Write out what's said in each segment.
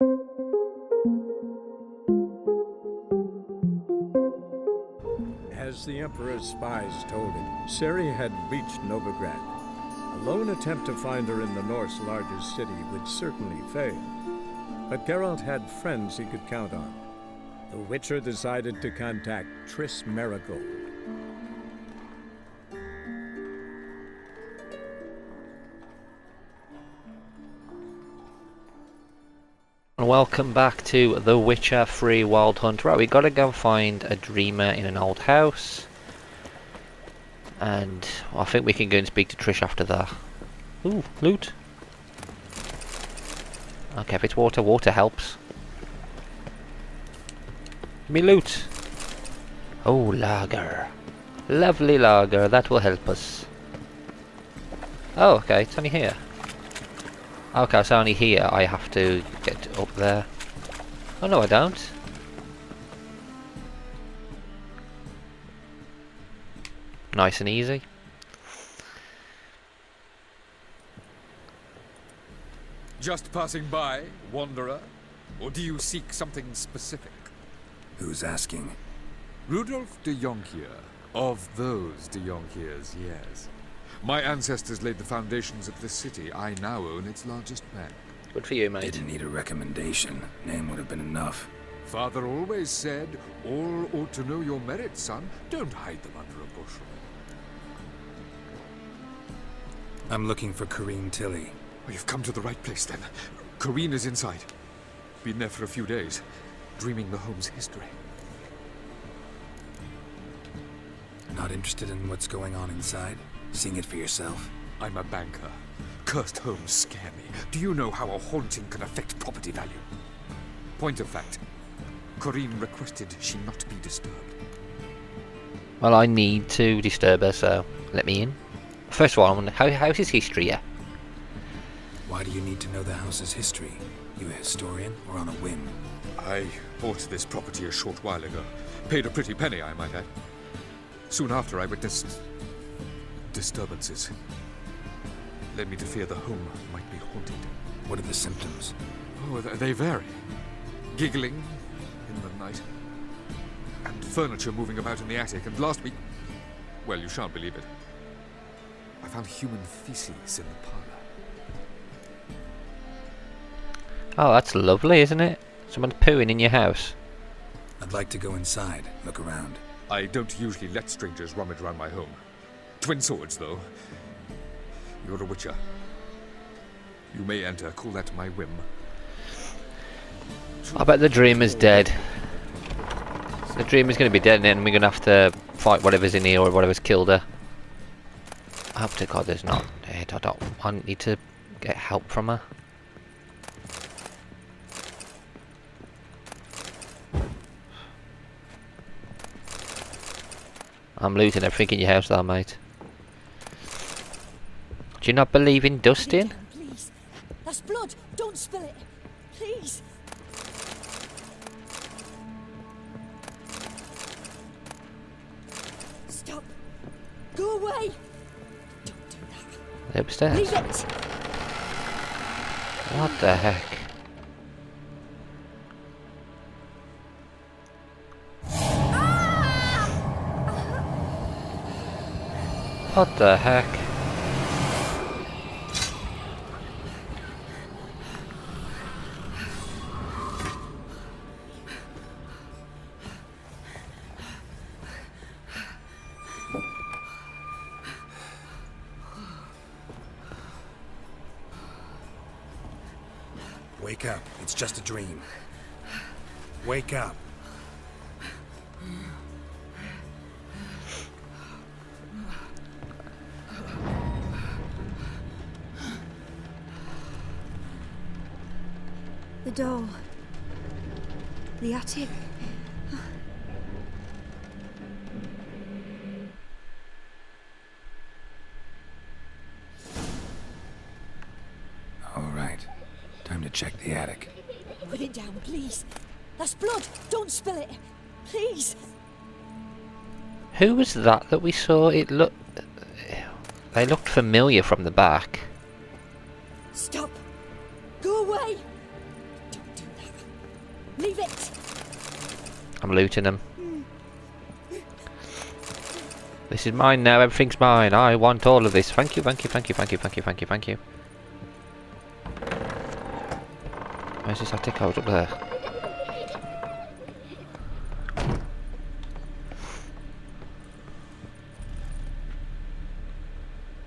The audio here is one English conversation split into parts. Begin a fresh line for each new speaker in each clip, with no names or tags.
As the Emperor's spies told him, Ciri had reached Novigrad. A lone attempt to find her in the North's largest city would certainly fail. But Geralt had friends he could count on. The Witcher decided to contact Triss Merigold.
Welcome back to The Witcher 3 Wild Hunt. Right, we gotta go find a dreamer in an old house. And I think we can go and speak to Trish after that. Ooh, loot. Okay, if it's water, water helps. Give me loot. Oh, lager. Lovely lager, that will help us. Oh, okay, it's only here. Okay, so only here I have to get up there. Oh no, I don't. Nice and easy.
Just passing by, wanderer? Or do you seek something specific?
Who's asking?
Rudolf de Jonkier. Of those de Jonkiers, yes. My ancestors laid the foundations of this city. I now own its largest bank.
Good for you, mate.
Didn't need a recommendation. Name would have been enough.
Father always said, all ought to know your merits, son. Don't hide them under a bushel.
I'm looking for Corrine Tilly.
Well, you've come to the right place, then. Corrine is inside. Been there for a few days, dreaming the home's history.
Not interested in what's going on inside? Seeing it for yourself?
I'm a banker. Cursed homes scare me. Do you know how a haunting can affect property value? Point of fact, Corrine requested she not be disturbed.
Well, I need to disturb her, so let me in. First of all, I wonder, how's his history, yeah?
Why do you need to know the house's history? You a historian, or on a whim?
I bought this property a short while ago. Paid a pretty penny, I might add. Soon after, I witnessed disturbances. Led me to fear the home might be haunted.
What are the symptoms?
Oh, they vary. Giggling in the night. And furniture moving about in the attic. And last week... well, you shan't believe it. I found human feces in the parlor.
Oh, that's lovely, isn't it? Someone's pooing in your house.
I'd like to go inside, look around.
I don't usually let strangers rummage around my home. Twin swords, though. You're a witcher. You may enter, call that my whim.
I bet the dreamer's dead. The dreamer's going to be dead, and we're going to have to fight whatever's in here or whatever's killed her. I hope to God there's not dead. I need to get help from her. I'm looting everything in your house, though, mate. Do you not believe in dusting?
Please, that's blood. Don't spill it, please. Stop. Go away. Don't do that.
They're upstairs.
Leave it.
What the heck? What the heck?
Wake up, it's just a dream. Wake up.
The doll. The attic.
All right, time to check the attic.
Put it down, please. That's blood. Don't spill it. Please.
Who was that we saw? It looked... They looked familiar from the back.
Stop. Go away. Don't do Leave it.
I'm looting them. This is mine now, everything's mine. I want all of this. Thank you, thank you, thank you, thank you, thank you, thank you, thank you. Where's this attic? Oh, it's up there.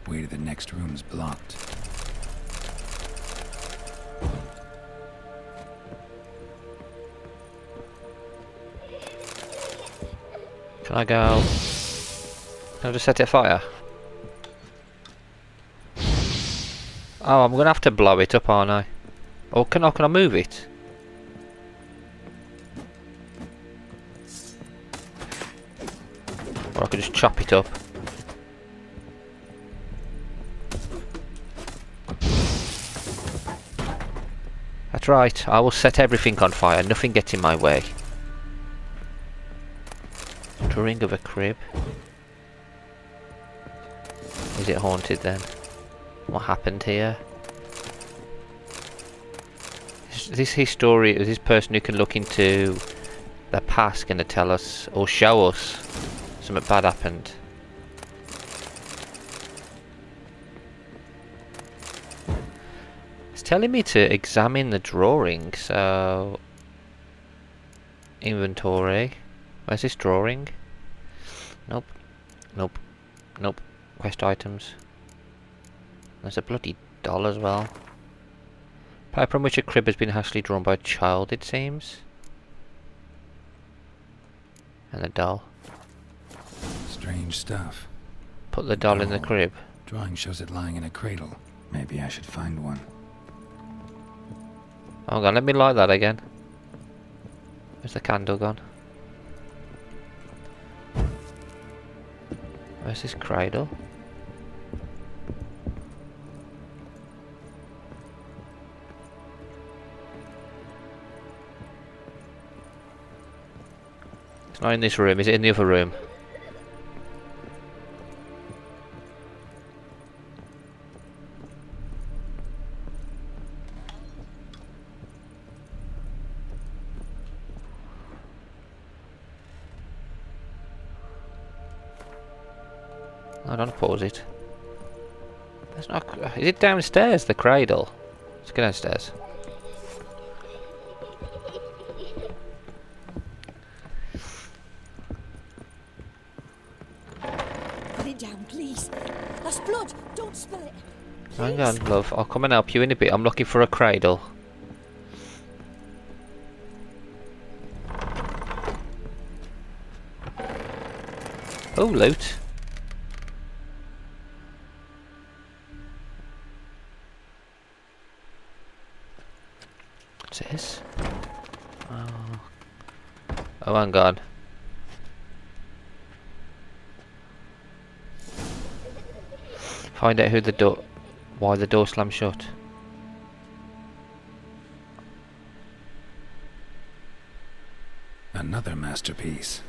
Way to the next room's blocked.
Can I go? Can I just set it afire? Oh, I'm gonna have to blow it up, aren't I? Or can I move it? Or I could just chop it up. That's right, I will set everything on fire, nothing gets in my way. Drawing of a crib. Is it haunted then? What happened here? Is this person who can look into the past going to tell us or show us something bad happened? It's telling me to examine the drawing, so inventory. Where's this drawing? Nope. Nope. Nope. Quest items. There's a bloody doll as well. Pipe from which a crib has been hastily drawn by a child, it seems. And a doll.
Strange stuff.
Put the doll in the crib.
Drawing shows it lying in a cradle. Maybe I should find one.
Hold on, let me light that again. Where's the candle gone? Where's this cradle? It's not in this room, is it in the other room? I don't pause it. That's not. Is it downstairs? The cradle. Let's go downstairs.
Put it down, please. That's blood. Don't spill it.
Hang on, love. I'll come and help you in a bit. I'm looking for a cradle. Oh, loot. What's this? Oh, hang on. Find out who the door, why the door slammed shut.
Another masterpiece.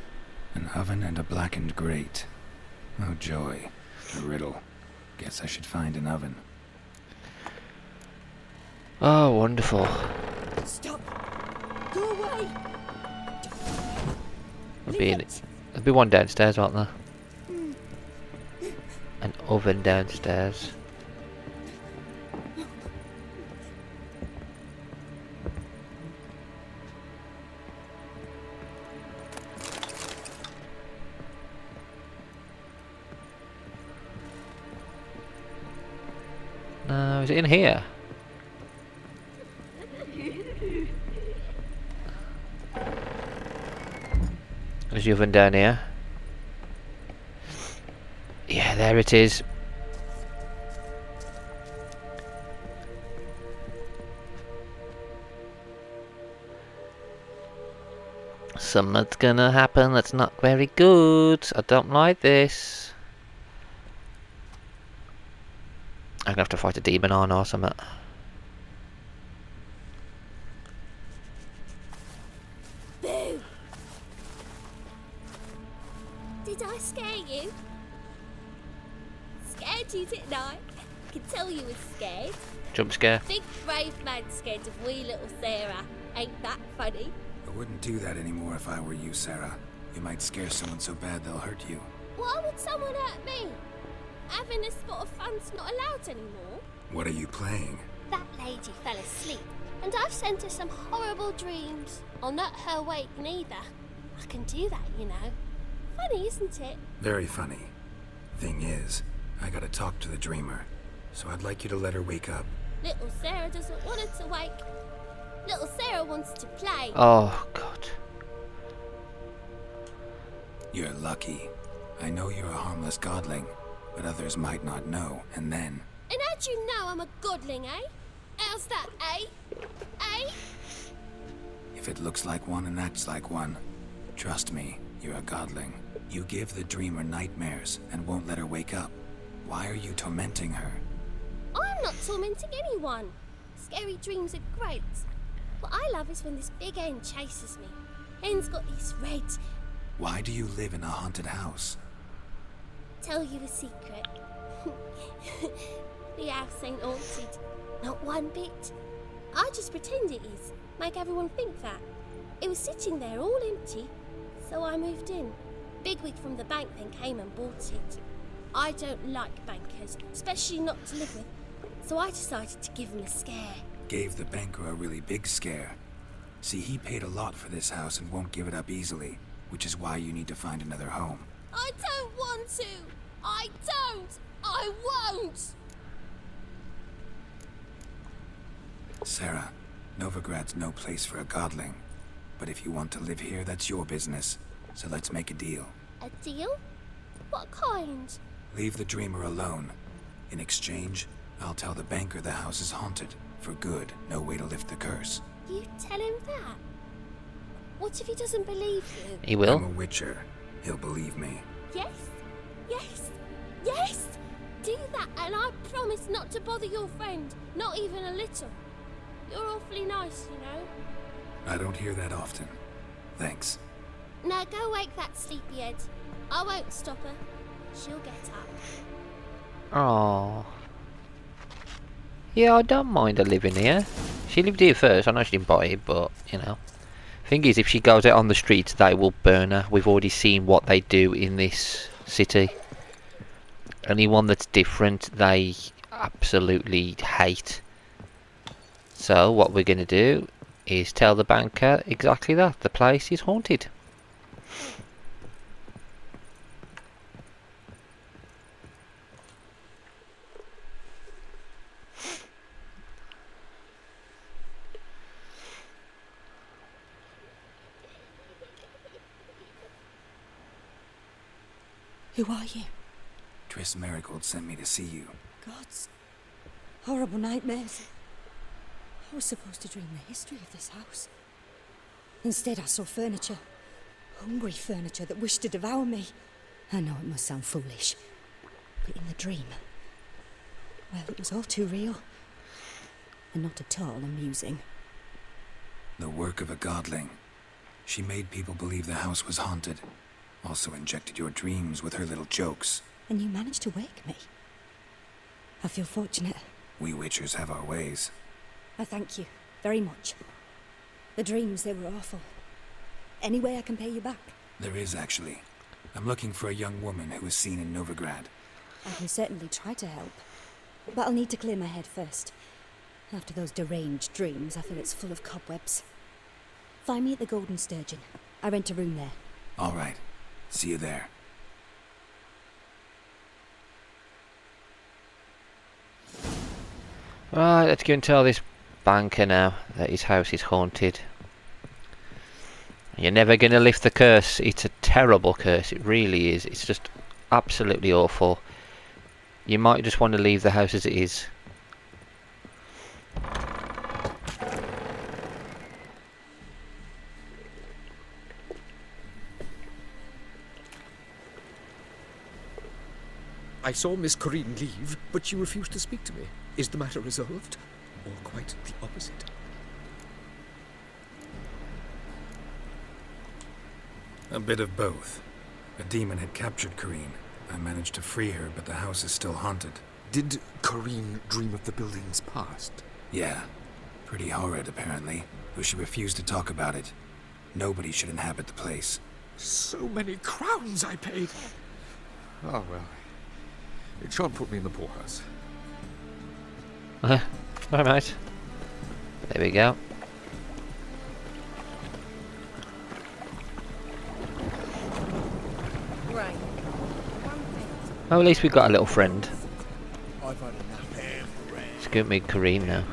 An oven and a blackened grate. Oh joy. A riddle. Guess I should find an oven.
Oh, wonderful.
Stop. Go away.
There'll be one downstairs, won't there? An oven downstairs. No, is it in here? There's the oven down here. Yeah, there it is. Something's gonna happen that's not very good. I don't like this. I'm gonna have to fight a demon on or something.
Boo! Did I scare you? Scared you, didn't I? I can tell you was scared.
Jump scare.
Big brave man scared of wee little Sarah. Ain't that funny?
I wouldn't do that anymore if I were you, Sarah. You might scare someone so bad they'll hurt you.
Why would someone hurt me? Having a spot of fun's not allowed anymore.
What are you playing?
That lady fell asleep, and I've sent her some horrible dreams. I'll not her wake neither. I can do that, you know. Funny, isn't it?
Very funny. Thing is, I gotta talk to the dreamer, so I'd like you to let her wake up.
Little Sarah doesn't want her to wake. Little Sarah wants to play.
Oh, God.
You're lucky. I know you're a harmless godling, but others might not know, and then...
And how'd you know I'm a godling, eh? How's that, eh? Eh?
If it looks like one and acts like one, trust me, you're a godling. You give the dreamer nightmares and won't let her wake up. Why are you tormenting her?
I'm not tormenting anyone. Scary dreams are great. What I love is when this big hen chases me. Hen's got these red...
Why do you live in a haunted house?
Tell you a secret. The house ain't haunted. Not one bit. I just pretend it is. Make everyone think that. It was sitting there all empty, so I moved in. Bigwig from the bank then came and bought it. I don't like bankers, especially not to live with, so I decided to give him a scare.
Gave the banker a really big scare. See, he paid a lot for this house and won't give it up easily, which is why you need to find another home.
I don't want to! I don't! I won't!
Sarah, Novigrad's no place for a godling. But if you want to live here, that's your business. So let's make a deal.
A deal? What kind?
Leave the dreamer alone. In exchange, I'll tell the banker the house is haunted. For good, no way to lift the curse.
You tell him that? What if he doesn't believe you?
He will.
I'm a witcher. He'll believe me.
Yes? Yes? Yes! Do that and I promise not to bother your friend. Not even a little. You're awfully nice, you know.
I don't hear that often. Thanks.
Now go wake that sleepyhead. I won't stop her. She'll get up.
Oh. Yeah, I don't mind her living here. She lived here first. I know she didn't buy it, but, you know. Thing is, if she goes out on the streets, they will burn her. We've already seen what they do in this city. Anyone that's different, they absolutely hate. So, what we're going to do is tell the banker exactly that. The place is haunted.
Who are you?
Triss Marigold sent me to see you.
Gods. Horrible nightmares. I was supposed to dream the history of this house. Instead, I saw furniture. Hungry furniture that wished to devour me. I know it must sound foolish, but in the dream, well, it was all too real. And not at all amusing.
The work of a godling. She made people believe the house was haunted. Also injected your dreams with her little jokes.
And you managed to wake me. I feel fortunate.
We witchers have our ways.
I thank you very much. The dreams, they were awful. Any way I can pay you back?
There is, actually. I'm looking for a young woman who was seen in Novigrad.
I can certainly try to help. But I'll need to clear my head first. After those deranged dreams, I feel it's full of cobwebs. Find me at the Golden Sturgeon. I rent a room there.
All right. See you there.
Right, let's go and tell this banker now that his house is haunted. You're never going to lift the curse. It's a terrible curse. It really is. It's just absolutely awful. You might just want to leave the house as it is.
I saw Miss Corinne leave, but she refused to speak to me. Is the matter resolved? Or quite the opposite?
A bit of both. A demon had captured Corinne. I managed to free her, but the house is still haunted.
Did Corinne dream of the building's past?
Yeah. Pretty horrid, apparently, though she refused to talk about it. Nobody should inhabit the place.
So many crowns I paid. Oh well. It shan't put me in the poorhouse.
Alright. There we go.
Right.
Oh, at least we've got a little friend.
I've had enough hair for red.
It's going to be Kareem now.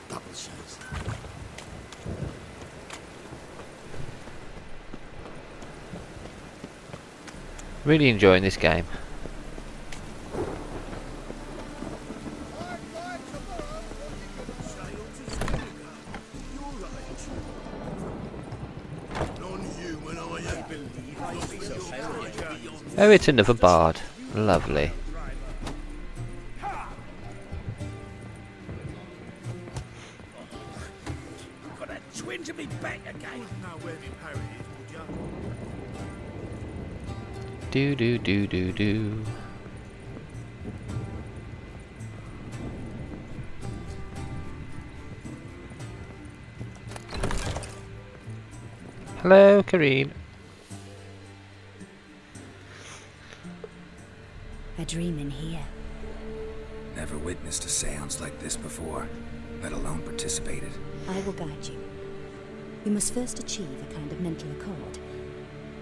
Double shows.
Really enjoying this game. Oh, it's another bard. Lovely.
Got a twinge of me back again. Know where my parrot is, would ya?
Do do do do do. Hello, Kareem.
A dream in here.
Never witnessed a seance like this before, let alone participated.
I will guide you. You must first achieve a kind of mental accord.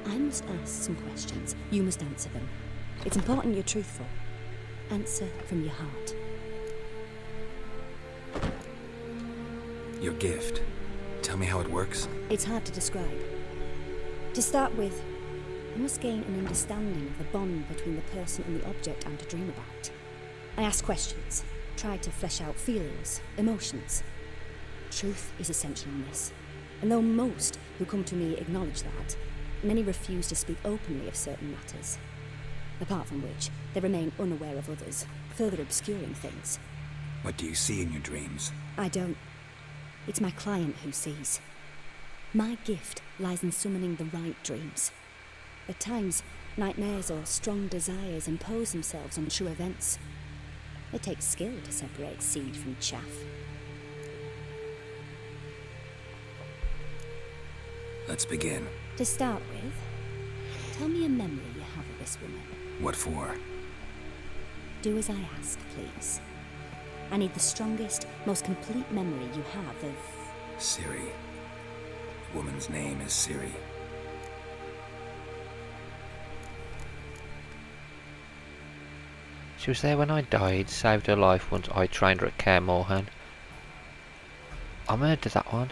I must ask some questions. You must answer them. It's important you're truthful. Answer from your heart.
Your gift. Tell me how it works.
It's hard to describe. To start with, I must gain an understanding of the bond between the person and the object I'm to dream about. I ask questions, try to flesh out feelings, emotions. Truth is essential in this, and though most who come to me acknowledge that, many refuse to speak openly of certain matters. Apart from which, they remain unaware of others, further obscuring things.
What do you see in your dreams?
I don't. It's my client who sees. My gift lies in summoning the right dreams. At times, nightmares or strong desires impose themselves on true events. It takes skill to separate seed from chaff.
Let's begin.
To start with, tell me a memory you have of this woman.
What for?
Do as I ask, please. I need the strongest, most complete memory you have of...
Ciri. The woman's name is Ciri.
She was there when I died, saved her life once I trained her at Kaer Morhen. I murdered that one.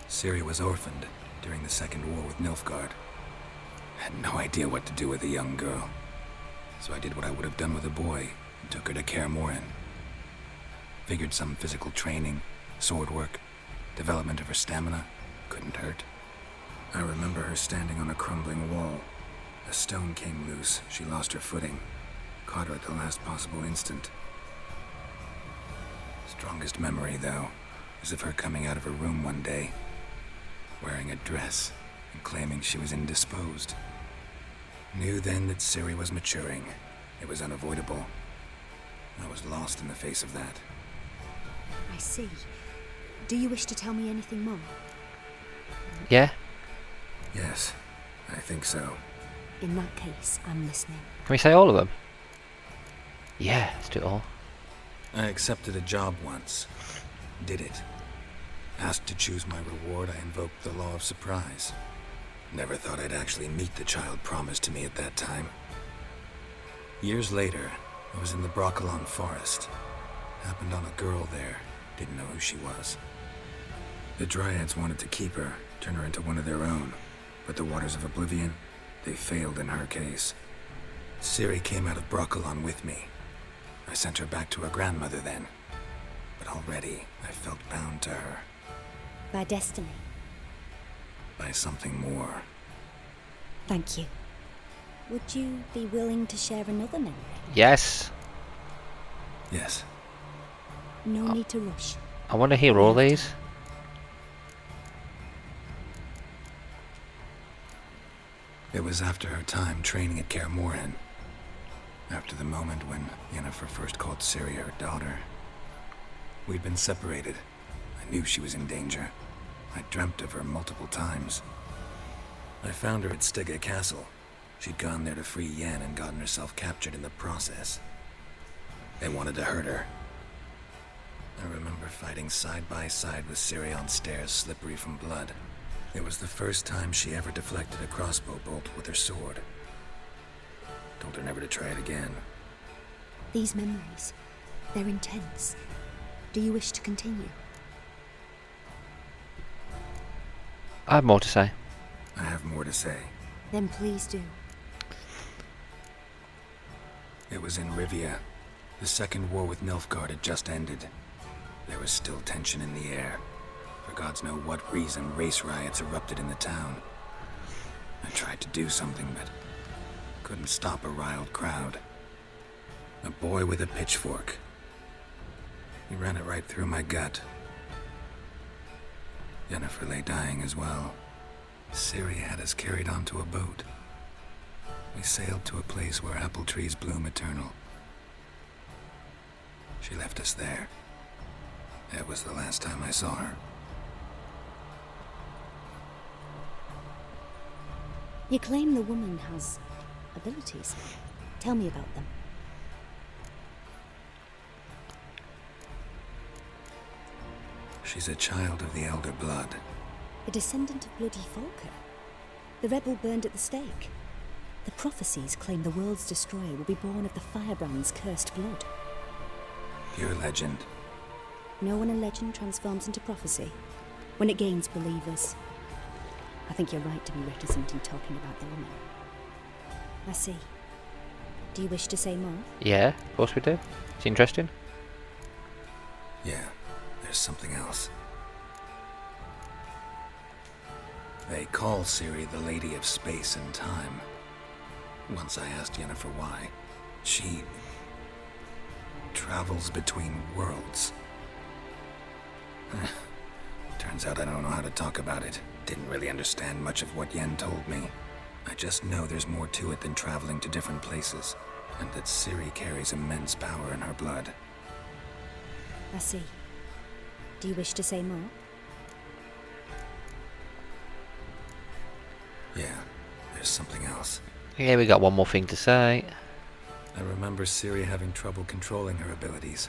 Ciri was orphaned during the Second War with Nilfgaard. Had no idea what to do with a young girl. So I did what I would have done with a boy and took her to Kaer Morhen. Figured some physical training, sword work, development of her stamina couldn't hurt. I remember her standing on a crumbling wall. A stone came loose, she lost her footing. Caught her at the last possible instant. Strongest memory, though, is of her coming out of her room one day, wearing a dress and claiming she was indisposed. Knew then that Ciri was maturing. It was unavoidable. I was lost in the face of that.
I see. Do you wish to tell me anything more?
Yeah?
Yes, I think so.
In that case, I'm listening.
Can we say all of them? Yeah, let's do it all.
I accepted a job once. Did it. Asked to choose my reward, I invoked the law of surprise. Never thought I'd actually meet the child promised to me at that time. Years later, I was in the Broccolon forest. Happened on a girl there. Didn't know who she was. The Dryads wanted to keep her, turn her into one of their own. But the Waters of Oblivion, they failed in her case. Ciri came out of Broccolon with me. I sent her back to her grandmother then. But already, I felt bound to her.
By destiny.
By something more.
Thank you. Would you be willing to share another memory?
Yes.
Yes.
No need to rush.
I want to hear all these.
It was after her time training at Kaer Morhen. After the moment when Yennefer first called Ciri her daughter. We'd been separated. I knew she was in danger. I dreamt of her multiple times. I found her at Stygga Castle. She'd gone there to free Yen and gotten herself captured in the process. They wanted to hurt her. I remember fighting side by side with Ciri on stairs slippery from blood. It was the first time she ever deflected a crossbow bolt with her sword. Told her never to try it again.
These memories, they're intense. Do you wish to continue?
I have more to say.
I have more to say.
Then please do.
It was in Rivia. The second war with Nilfgaard had just ended. There was still tension in the air. For gods know what reason, race riots erupted in the town. I tried to do something, but couldn't stop a riled crowd. A boy with a pitchfork. He ran it right through my gut. Yennefer lay dying as well. Ciri had us carried onto a boat. We sailed to a place where apple trees bloom eternal. She left us there. That was the last time I saw her.
You claim the woman has abilities. Tell me about them.
She's a child of the Elder Blood.
A descendant of bloody Falker. The rebel burned at the stake. The prophecies claim the world's destroyer will be born of the firebrand's cursed blood.
Pure legend.
Know when a legend transforms into prophecy? When it gains believers. I think you're right to be reticent in talking about the woman. I see. Do you wish to say more?
Yeah, of course we do. It's interesting.
Yeah, there's something else. They call Ciri the Lady of Space and Time. Once I asked Yennefer why. She travels between worlds. Turns out I don't know how to talk about it. Didn't really understand much of what Yen told me. I just know there's more to it than traveling to different places, and that Ciri carries immense power in her blood.
I see. Do you wish to say more?
Yeah, there's something else.
Yeah, we got one more thing to say.
I remember Ciri having trouble controlling her abilities.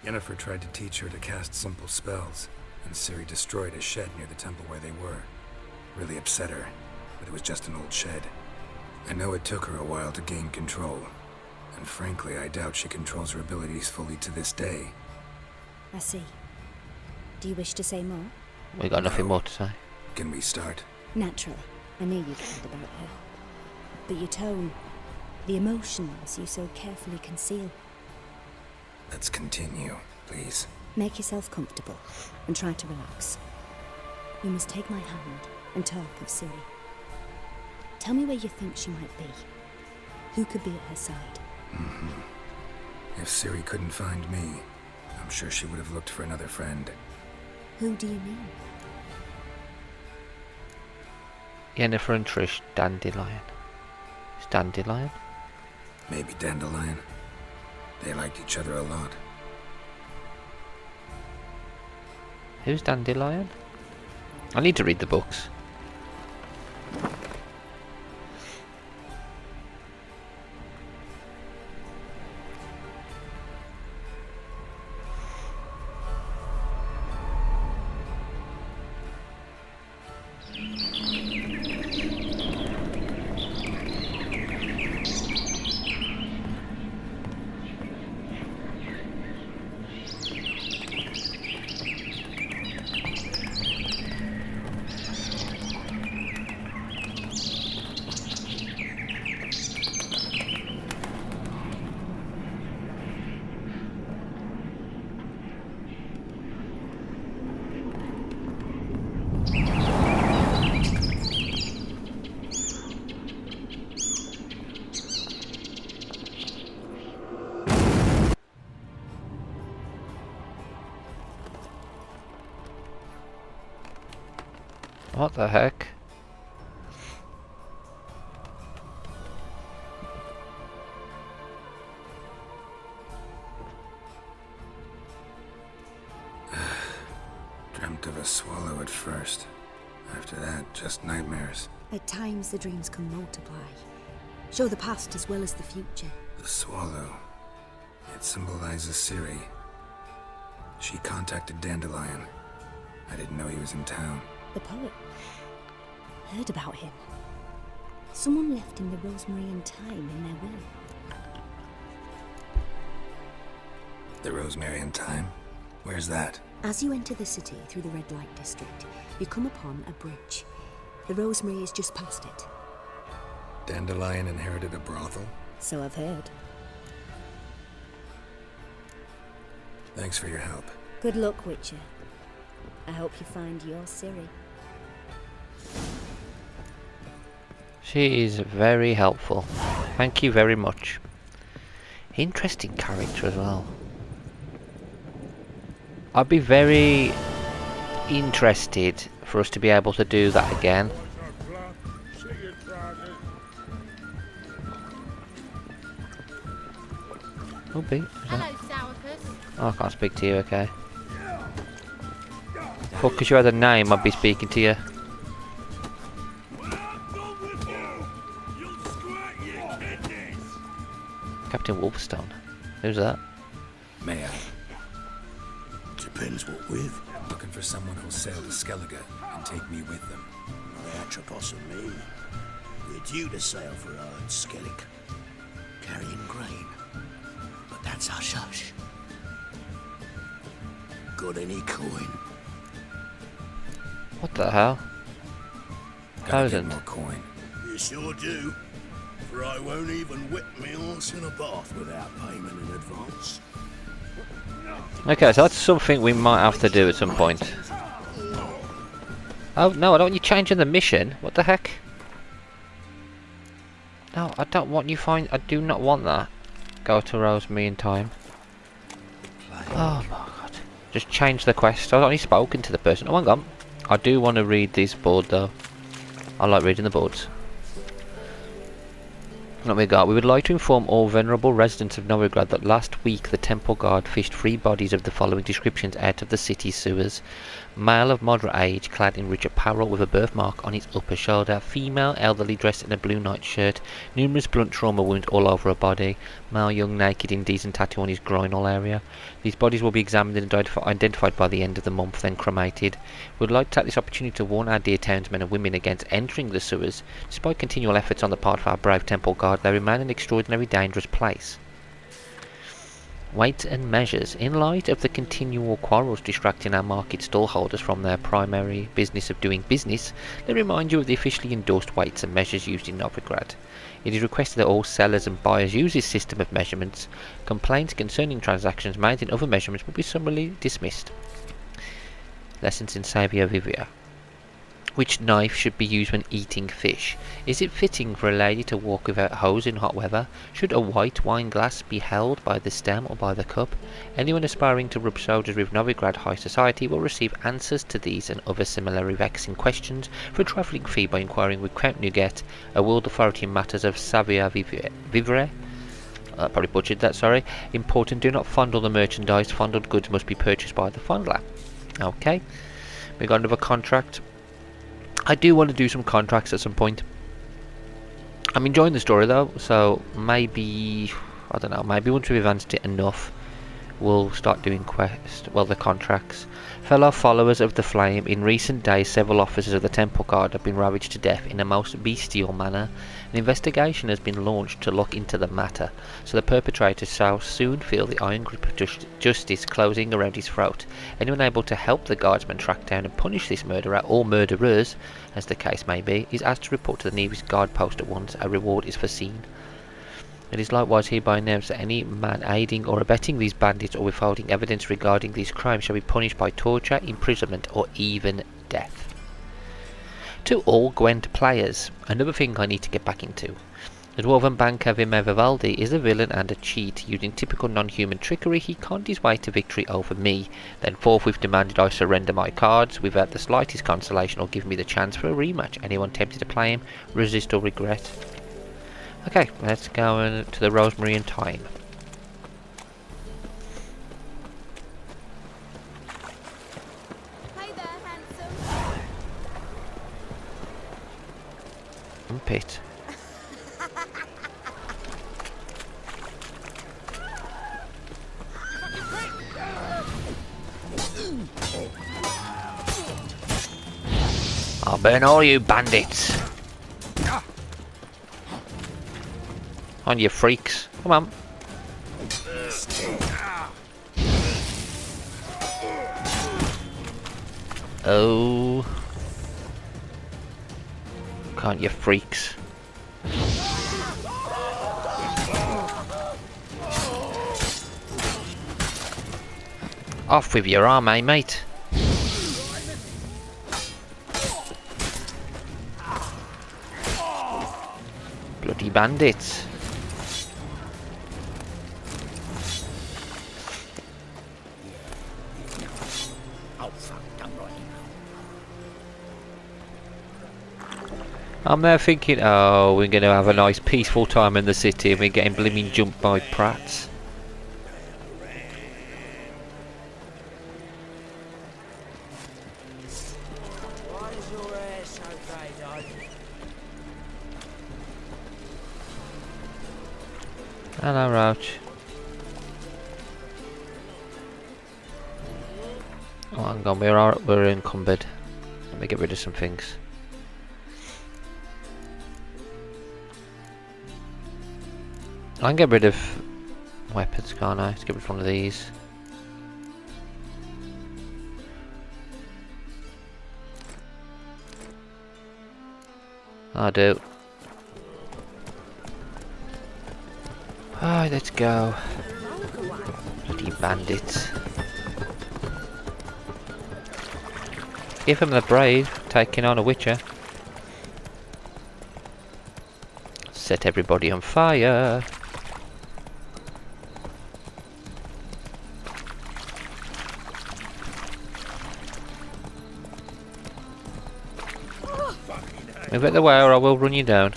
Yennefer tried to teach her to cast simple spells, and Ciri destroyed a shed near the temple where they were. Really upset her, but it was just an old shed. I know it took her a while to gain control, and frankly, I doubt she controls her abilities fully to this day.
I see. Do you wish to say more?
We got nothing
No.
more to say.
Can we start?
Naturally. I knew you cared about her. But your tone, the emotions you so carefully conceal.
Let's continue, please.
Make yourself comfortable and try to relax. You must take my hand and talk of Ciri. Tell me where you think she might be. Who could be at her side?
If Ciri couldn't find me, I'm sure she would have looked for another friend.
Who do you mean?
Yennefer and Trish, Dandelion. Is Dandelion?
Maybe Dandelion. They liked each other a lot.
Who's Dandelion? I need to read the books. What the heck?
swallow at first. After that, just nightmares.
At times, the dreams can multiply. Show the past as well as the future.
The swallow. It symbolizes Ciri. She contacted Dandelion. I didn't know he was in town.
The poet. Heard about him. Someone left him the rosemary and thyme in their will.
The rosemary and thyme? Where's that?
As you enter the city through the red light district, you come upon a bridge. The rosemary is just past it.
Dandelion inherited a brothel?
So I've heard.
Thanks for your help.
Good luck, Witcher. I hope you find your Ciri.
She is very helpful. Thank you very much. Interesting character as well. I'd be very interested for us to be able to do that again. Oh, Pete.
Hello, Sourpuss.
Oh, I can't speak to you, okay. Well, because you had a name, I'd be speaking to you. Captain Wolfstone. Who's that?
May I?
Depends what with.
Looking for someone who'll sail to Skellige and take me with them.
My Atropos and me. We're due to sail for our Skellig, carrying grain. But that's hush-hush. Got any coin?
What the hell?
Gotta get
1,000.
more coin.
You sure do. For I won't even whip me horse in a bath without payment in advance.
Okay, so that's something we might have to do at some point. Oh, no, I don't want you changing the mission. What the heck? No, I don't want you I do not want that. Go to Rosemary in time. Oh my god. Just change the quest. I've only spoken to the person. Oh, hang on. I do want to read this board though. I like reading the boards. What we got? We would like to inform all venerable residents of Novigrad that last week the Temple Guard fished 3 bodies of the following descriptions out of the city's sewers. Male of moderate age, clad in rich apparel with a birthmark on its upper shoulder. Female, elderly, dressed in a blue nightshirt. Numerous blunt trauma wounds all over her body. Male, young, naked, indecent tattoo on his groinal area. These bodies will be examined and identified by the end of the month, then cremated. We would like to take this opportunity to warn our dear townsmen and women against entering the sewers. Despite continual efforts on the part of our brave Temple Guard, they remain an extraordinarily dangerous place. Weights and measures. In light of the continual quarrels distracting our market stallholders from their primary business of doing business, they remind you of the officially endorsed weights and measures used in Novigrad. It is requested that all sellers and buyers use this system of measurements. Complaints concerning transactions made in other measurements will be summarily dismissed. Lessons in Geralt of Rivia. Which knife should be used when eating fish? Is it fitting for a lady to walk without hose in hot weather? Should a white wine glass be held by the stem or by the cup? Anyone aspiring to rub shoulders with Novigrad high society will receive answers to these and other similarly vexing questions for a trifling fee by inquiring with Count Nuget, a world authority in matters of Geralt of Rivia. Probably butchered that, sorry. Important, do not fondle the merchandise. Fondled goods must be purchased by the fondler. Okay. We got another contract. I do want to do some contracts at some point. I'm enjoying the story though, so maybe, I don't know, maybe once we've advanced it enough, we'll start doing the contracts. Fellow followers of the Flame, in recent days several officers of the Temple Guard have been ravaged to death in a most bestial manner. An investigation has been launched to look into the matter, so the perpetrator shall soon feel the iron grip of justice closing around his throat. Anyone able to help the guardsmen track down and punish this murderer, or murderers, as the case may be, is asked to report to the nearest guard post at once. A reward is foreseen. It is likewise hereby announced that any man aiding or abetting these bandits or withholding evidence regarding these crimes shall be punished by torture, imprisonment, or even death. To all Gwent players, another thing I need to get back into. The dwarven banker Vimer Vivaldi is a villain and a cheat. Using typical non-human trickery, he conned his way to victory over me, then forthwith demanded I surrender my cards without the slightest consolation or give me the chance for a rematch. Anyone tempted to play him, resist or regret. Okay, let's go to the Rosemary and Thyme.
Hey there, handsome.
pit. I'll burn all you bandits. On you freaks. Come on. Oh. Can't you freaks. Off with your arm, eh, mate? Bloody bandits. I'm there thinking, oh, we're going to have a nice peaceful time in the city and we're getting blimmin' jumped by prats. Hello, Roach. Oh, hang on, we're encumbered. Let me get rid of some things. I can get rid of weapons, can't I? Let's get rid of one of these. I do. Alright, let's go. Bloody bandits. Give him the brave, taking on a witcher. Set everybody on fire. Move out the way or I will run you down.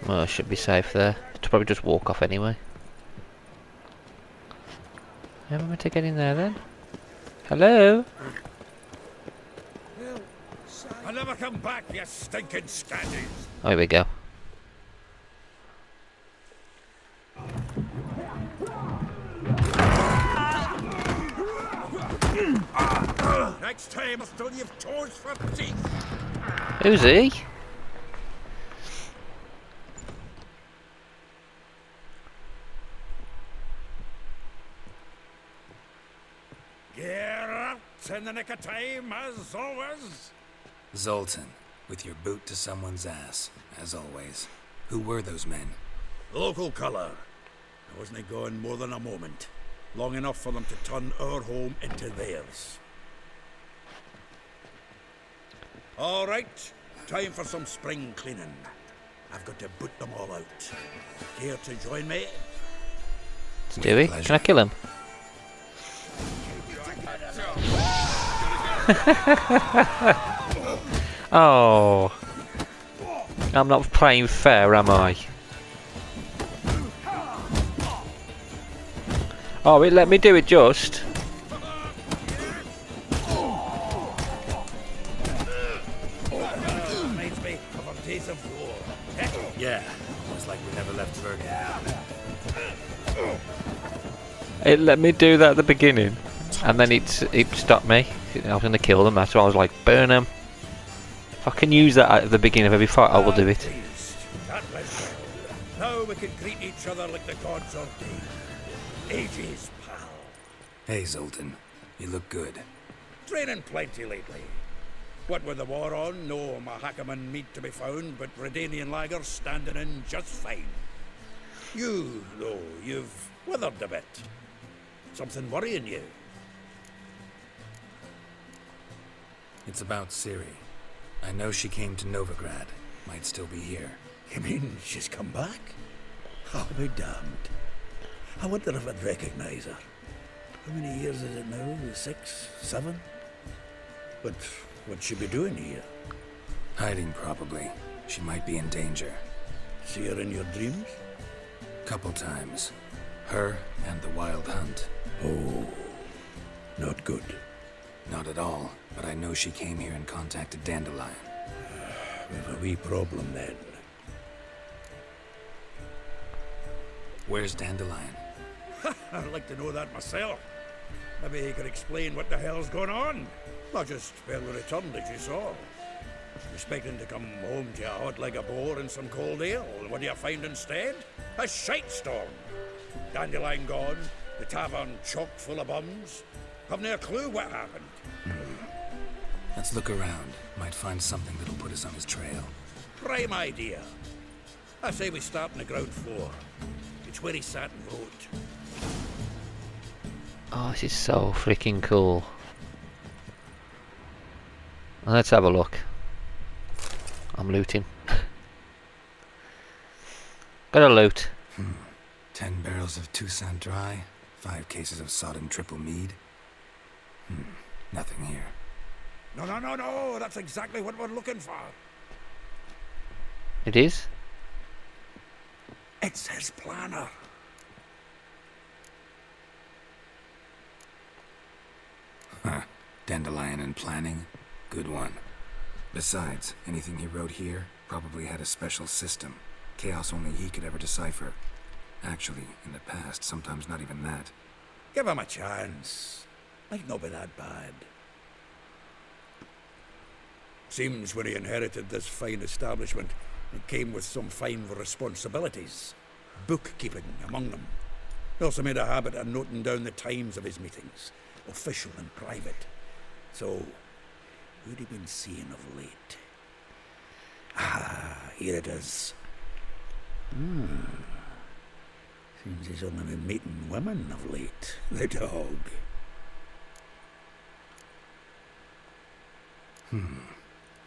Well, I should be safe there. To probably just walk off anyway. How am I to get in there then? Hello?
I'll never come back, you stinking scandals.
Oh, here we go.
Next time I'll still have toes for teeth.
Who's he?
Geralt, in the nick of time, as always.
Zoltan, with your boot to someone's ass, as always. Who were those men?
Local colour. I wasn't gone more than a moment. Long enough for them to turn our home into theirs. All right, time for some spring cleaning. I've got to boot them all out. Care to join me?
Let's do it. Can I kill him? Oh. I'm not playing fair, am I? Oh, it let me do it just.
Reminds me of our days of war.
Yeah, almost like we never left Verga.
It let me do that at the beginning. And then it stopped me. I was going to kill them, that's why I was like, burn them. If I can use that at the beginning of every fight, I will do it.
That went well. Now we can greet each other like the gods ordained. Ages, pal.
Hey, Zoltan. You look good.
Training plenty lately. What with the war on, no Mahakaman meat to be found, but Redanian lagers standing in just fine. You, though, you've withered a bit. Something worrying you?
It's about Ciri. I know she came to Novigrad. Might still be here.
You mean she's come back? I'll be damned. I wonder if I'd recognise her. How many years is it now? 6, 7? But what'd she be doing here?
Hiding, probably. She might be in danger.
See her in your dreams?
Couple times. Her and the Wild Hunt.
Oh, Not good.
Not at all, but I know she came here and contacted Dandelion.
We have a wee problem then.
Where's Dandelion?
I'd like to know that myself. Maybe he could explain what the hell's going on. Not just barely returned, as you saw. Expecting to come home to a hot like a boar and some cold ale. And what do you find instead? A shite storm. Dandelion gone, the tavern chock full of bums. Have no clue what happened.
Let's look around. Might find something that'll put us on his trail.
Prime idea. I say we start on the ground floor. It's where he sat and wrote.
Oh, this is so freaking cool. Let's have a look. I'm looting. Got a loot.
10 barrels of Toussaint Dry, 5 cases of sodden triple mead. Nothing here.
No, that's exactly what we're looking for.
It is?
It's his planner.
Dandelion and planning? Good one. Besides, anything he wrote here probably had a special system. Chaos only he could ever decipher. Actually, in the past, sometimes not even that.
Give him a chance. Might not be that bad. Seems when he inherited this fine establishment, it came with some fine responsibilities. Bookkeeping among them. He also made a habit of noting down the times of his meetings, official and private. So, who'd he been seeing of late? Ah, here it is. Seems he's only been meeting women of late. The dog.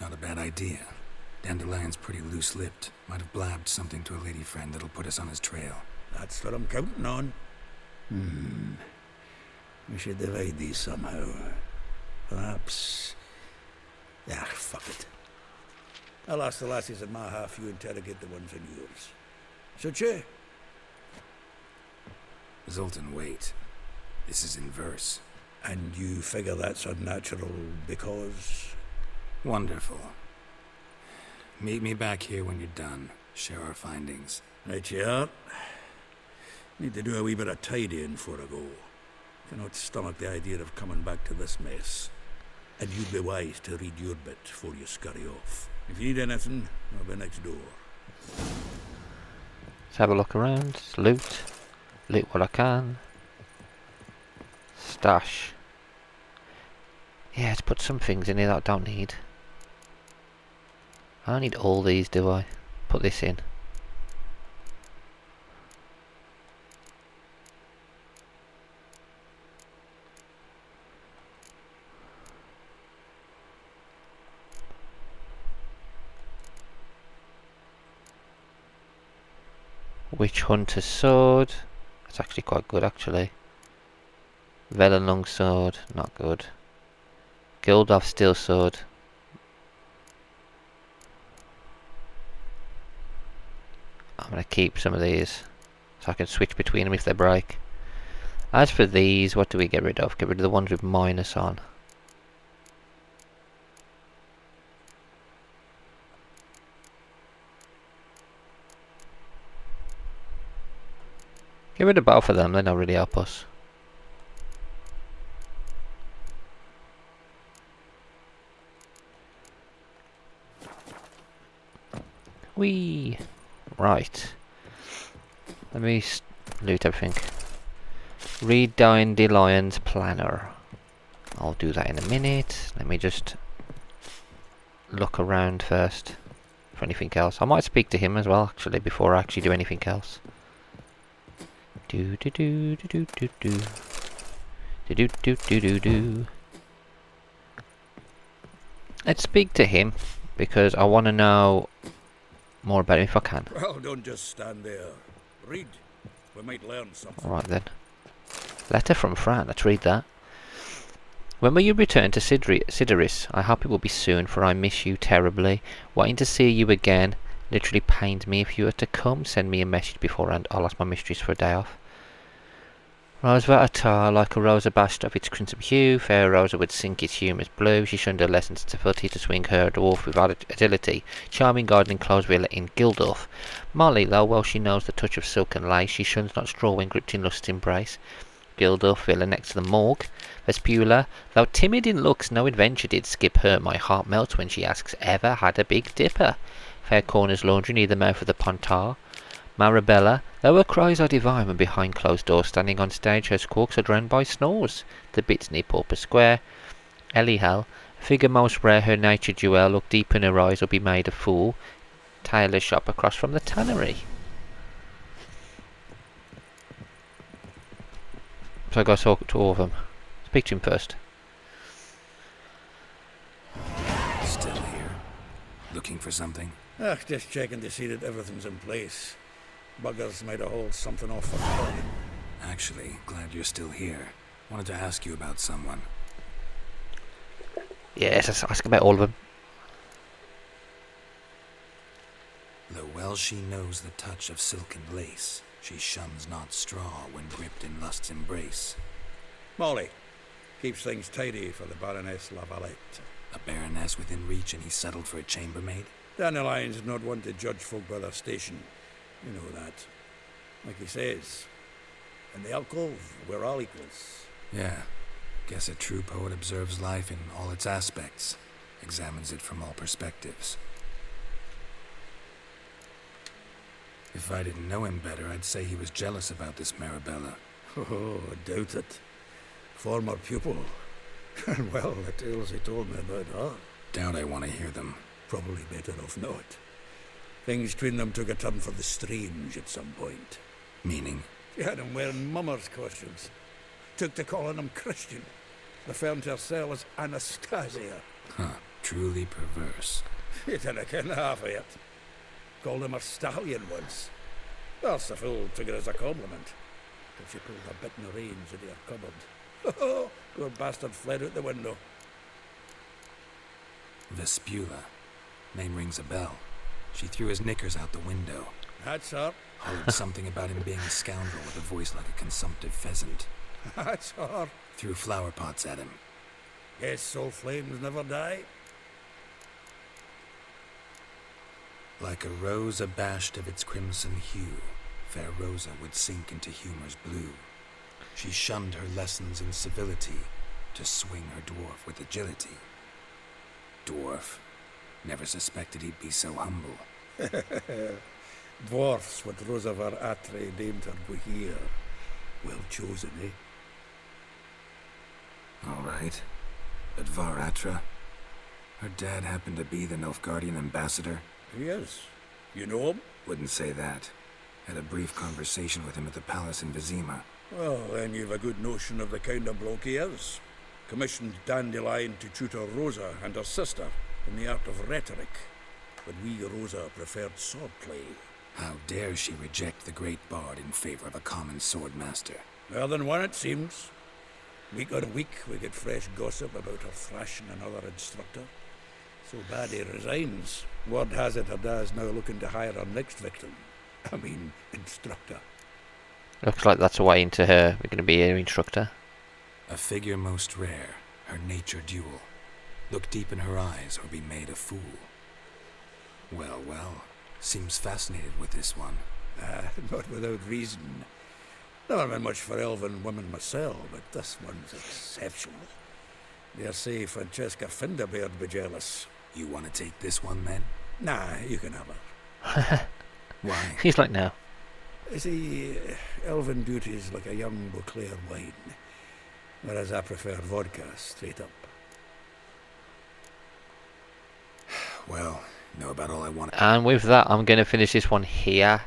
Not a bad idea. Dandelion's pretty loose-lipped. Might have blabbed something to a lady friend that'll put us on his trail.
That's what I'm counting on. We should divide these somehow. Perhaps... Ah, fuck it. I'll ask the lassies in my half, you interrogate the ones in yours. Should you?
Zoltan, wait. This is in verse.
And you figure that's unnatural because...
Wonderful. Meet me back here when you're done. Share our findings.
Right you are. Need to do a wee bit of tidying before I go. Cannot stomach the idea of coming back to this mess. And you'd be wise to read your bit before you scurry off. If you need anything, I'll be next door.
Let's have a look around. Loot. Loot what I can. Stash. Yeah, let's put some things in here that I don't need. I don't need all these, do I? Put this in. Witch Hunter's Sword. That's actually quite good, actually. Velen Long Sword. Not good. Geralt Steel Sword. I'm going to keep some of these so I can switch between them if they break. As for these, what do we get rid of? Get rid of the ones with minus on. Get rid of both of them, they don't really help us. Whee! Right. Let me loot everything. Read Dandelion's planner. I'll do that in a minute. Let me just look around first for anything else. I might speak to him as well, actually, before I actually do anything else. Do do do do do do do do do do do do. Let's speak to him because I want to know more about him if I can.
Well, don't just stand there. Read. We might learn something.
Alright then. Letter from Fran. Let's read that. When will you return to Sidoris? I hope it will be soon, for I miss you terribly. Waiting to see you again literally pains me. If you were to come, send me a message beforehand. I'll ask my mistress for a day off. Rose were a tar, like a rose abashed of its crimson hue, fair Rosa would sink its humours blue. She shunned her lessons and ability to swing her dwarf with agility. Charming gardening clothes villa in Gildorf. Molly, though well she knows the touch of silk and lace, she shuns not straw when gripped in lust's embrace. Gildorf villa next to the morgue. Vespula, though timid in looks, no adventure did skip her. My heart melts when she asks, ever had a big dipper? Fair Corner's laundry near the mouth of the Pontar. Marabella, though her cries are divine when behind closed doors, standing on stage her squawks are drowned by snores. The bits near Pauper Square. Elihel, figure most rare, her nature jewel, look deep in her eyes or be made a fool. Tailor's shop across from the tannery. So I go talk to all of them. Speak to him first.
Still here? Looking for something?
Just checking to see that everything's in place. Buggers might have hauled something off for the morning.
Actually, glad you're still here. Wanted to ask you about someone.
Yes, ask about all of them.
Though well she knows the touch of silk and lace, she shuns not straw when gripped in lust's embrace.
Molly keeps things tidy for the Baroness Lavalette.
A baroness within reach and he's settled for a chambermaid?
Dandelion's not one to judge folk by their station. You know that. Like he says, in the alcove, we're all equals.
Yeah. Guess a true poet observes life in all its aspects, examines it from all perspectives. If I didn't know him better, I'd say he was jealous about this Marabella.
Oh, I doubt it. Former pupil. And well, the tales he told me about her.
Doubt I want to hear them.
Probably better off not. Things between them took a turn for the strange at some point.
Meaning?
She had him wearing mummers' costumes. Took to calling him Christian. Referring to herself as Anastasia.
Huh. Truly perverse.
You didn't ken half of it. Called him a stallion once. Well, the fool took it as a compliment. But she pulled a bit in the reins into her cupboard. Poor bastard fled out the window.
Vespula. Name rings a bell. She threw his knickers out the window.
That's her.
Hollered something about him being a scoundrel with a voice like a consumptive pheasant.
That's her.
Threw flower pots at him.
Guess soul flames never die.
Like a rose abashed of its crimson hue, fair Rosa would sink into humor's blue. She shunned her lessons in civility to swing her dwarf with agility. Dwarf. Never suspected he'd be so humble.
Dwarfs what Rosa var Atre named her Buhir. Well chosen, eh?
All right. But Varatra? Her dad happened to be the Nilfgaardian ambassador?
He is. You know him?
Wouldn't say that. Had a brief conversation with him at the palace in Vizima.
Well, then you've a good notion of the kind of bloke he is. Commissioned Dandelion to tutor Rosa and her sister in the art of rhetoric. But wee Rosa preferred swordplay.
How dare she reject the great bard in favor of a common sword master?
Well, then one it seems. Week on week we get fresh gossip about her thrashing another instructor. So bad he resigns. Word has it her dad's now looking to hire her next victim. I mean, instructor.
Looks like that's a way into her. We're going to be her instructor.
A figure most rare, her nature dual. Look deep in her eyes or be made a fool. Well, well, seems fascinated with this one.
Not without reason. Never been much for elven women myself, but this one's exceptional. Dare say Francesca Finderbeard be jealous.
You want to take this one, then?
Nah, you can have her.
Why?
He's like, no.
See, elven beauty's like a young Beauclair wine, whereas I prefer vodka straight up.
Well, know about all I want.
And with that, I'm going to finish this one here,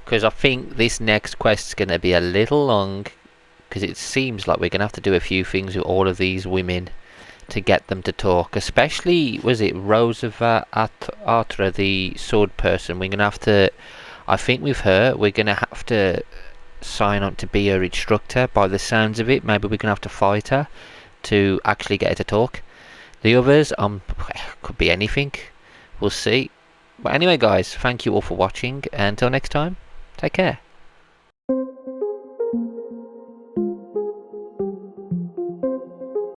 because I think this next quest is going to be a little long, because it seems like we're going to have to do a few things with all of these women to get them to talk. Especially, was it Rosa Artra, the sword person? We're going to have to, I think with her, we're going to have to sign up to be her instructor by the sounds of it. Maybe we're going to have to fight her to actually get her to talk. The others, could be anything. We'll see. But anyway, guys, thank you all for watching. Until next time, take care.